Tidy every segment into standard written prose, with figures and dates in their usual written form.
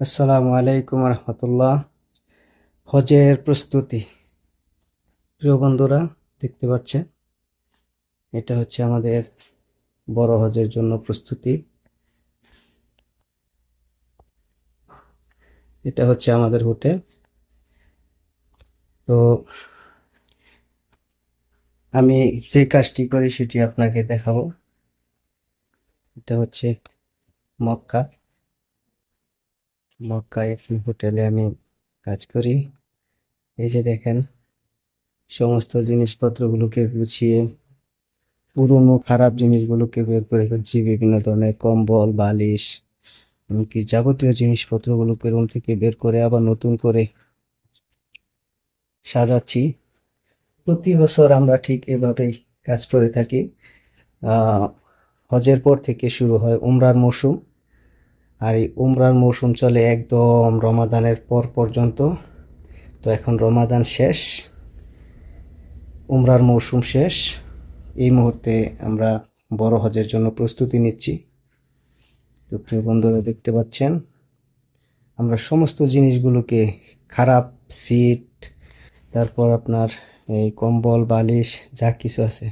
আসসালামু আলাইকুম রহমতুল্লাহ। হজের প্রস্তুতি। প্রিয় বন্ধুরা, দেখতে পাচ্ছেন এটা হচ্ছে আমাদের বড় হজের জন্য প্রস্তুতি। এটা হচ্ছে আমাদের হোটেল। তো আমি যে কাজটি করি সেটি আপনাকে দেখাবো। এটা হচ্ছে মক্কা। মক্কায় একটি হোটেলে আমি কাজ করি। এই যে দেখেন, সমস্ত জিনিসপত্রগুলোকে গুছিয়ে পুরনো খারাপ জিনিসগুলোকে বের করে ফেলছি। বিভিন্ন ধরনের কম্বল, বালিশ, এমনকি যাবতীয় জিনিসপত্রগুলোকে রুম থেকে বের করে আবার নতুন করে সাজাচ্ছি। প্রতি বছর আমরা ঠিক এভাবেই কাজ করে থাকি। আহ, হজের পর থেকে শুরু হয় উমরার মৌসুম, আর এই উমরার মৌসুম চলে একদম রমাদানের পর পর্যন্ত। তো এখন রমাদান শেষ, উমরার মৌসুম শেষ। এই মুহূর্তে আমরা বড় হজের জন্য প্রস্তুতি নিচ্ছি। তো প্রিয় বন্ধুরা, দেখতে পাচ্ছেন আমরা সমস্ত জিনিসগুলোকে, খারাপ সিট, তারপর আপনার এই কম্বল, বালিশ, যা কিছু আছে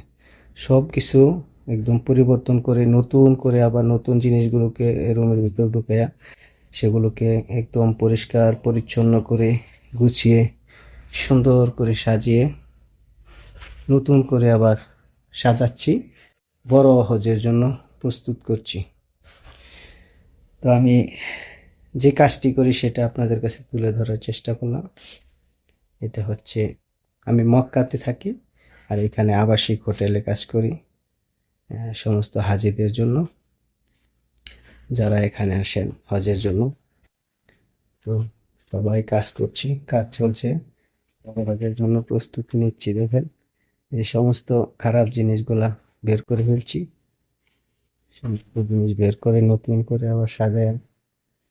সব কিছু একদম পরিবর্তন করে নতুন করে আবার নতুন জিনিসগুলোকে রুমের ভিতর ঢুকাইয়া সেগুলোকে একদম পরিষ্কার পরিচ্ছন্ন করে গুছিয়ে সুন্দর করে সাজিয়ে নতুন করে আবার সাজাচ্ছি, বড় হজের জন্য প্রস্তুত করছি। তো আমি যে কাজটি করি সেটা আপনাদের কাছে তুলে ধরার চেষ্টা করলাম। এটা হচ্ছে, আমি মক্কাতে থাকি আর এখানে আবাসিক হোটেলে কাজ করি সমস্ত হাজিদের জন্য, যারা এখানে আসেন হজের জন্য। তো সবাই কাজ করছি, কাজ চলছে, হজের জন্য প্রস্তুতি নিচ্ছি। দেখেন এই সমস্ত খারাপ জিনিসগুলা বের করে ফেলছি, সমস্ত জিনিস বের করে নতুন করে আবার সাজায়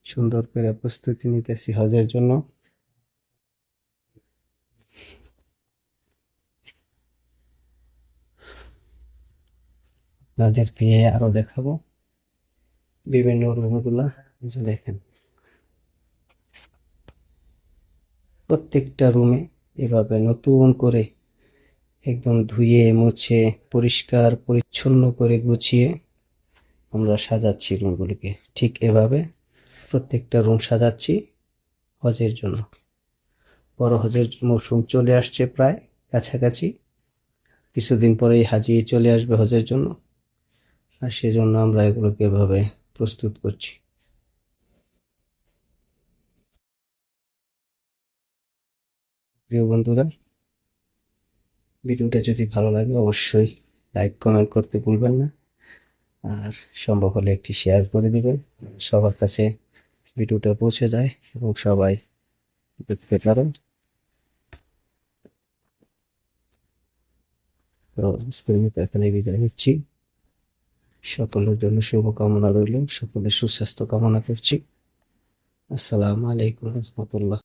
সুন্দর করে প্রস্তুতি নিতেছি হজের জন্য। আপনাদেরকে আরো দেখাবো বিভিন্ন রুমগুলা। এই যে দেখেন, প্রত্যেকটা রুমে এভাবে নতুন করে একদম ধুয়ে মুছে পরিষ্কার পরিচ্ছন্ন করে গুছিয়ে আমরা সাজাচ্ছি রুমগুলিকে। ঠিক এভাবে প্রত্যেকটা রুম সাজাচ্ছি হজের জন্য। বড় হজের মৌসুম চলে আসছে প্রায় কাছাকাছি, কিছুদিন পরেই হাজি চলে আসবে হজের জন্য, আর সেজন্য আমরা এগুলোকে এভাবে প্রস্তুত করছি। প্রিয় বন্ধুরা, ভিডিওটা যদি ভালো লাগে অবশ্যই লাইক কমেন্ট করতে ভুলবেন না, আর সম্ভব হলে একটি শেয়ার করে দিবেন, সবার কাছে ভিডিওটা পৌঁছে যায় এবং সবাই দেখতে পারেন। তো আজকের মতো এখানে বিদায় নিচ্ছি। সকলের জন্য শুভকামনা রইল, সকলের সুস্বাস্থ্য কামনা করছি। আসসালামু আলাইকুম রহমতুল্লাহ।